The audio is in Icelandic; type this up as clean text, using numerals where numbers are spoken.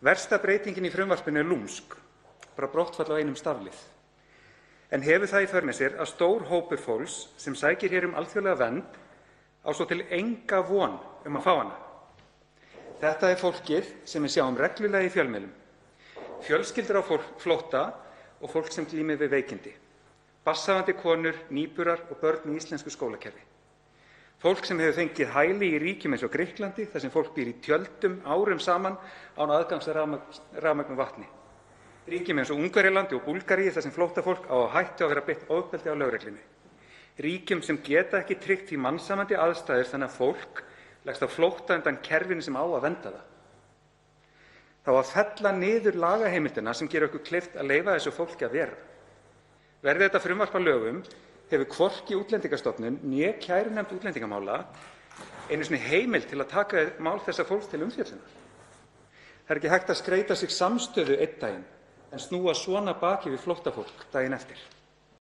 Versta breytingin í frumvarpinu er lúmsk, bara brottfall á einum staflið, en hefur það í för með sér að stór hópur fólks sem sækir hér um alþjóðlega vernd á svo til enga von um að fá hana. Þetta er fólkið sem við sjáum reglulega í fjölmiðlum, fjölskyldur á flótta og fólk sem glímir við veikindi, barnshafandi konur, nýburar og börn í íslensku skólakerfi. Fólk sem hefur fengið hæli í ríkjum eins og Grikklandi, þar sem fólk býr í tjöldum árum saman án aðgangs að rafmagni og vatni. Ríkjum eins og Ungverjalandi og Búlgaríu, þar sem flóttafólk á hættu að vera beitt ofbeldi á lögreglunni. Ríkjum sem geta ekki tryggt því mannsæmandi aðstæður þannig að fólk leggst á flótta undan kerfinu sem á að vernda það. Það á að fella niður lagaheimildina sem gerir okkur kleift að leyfa þessu fólki að vera. Verði þetta frumvarp að lögum hefur hvorki Útlendingastofnun né kærunefnd útlendingamála einu sinni heimild til að taka mál þessa fólks til umfjöllunar. Það er ekki hægt að skreyta sig samstöðu einn daginn en snúa svona baki við flóttafólk daginn eftir.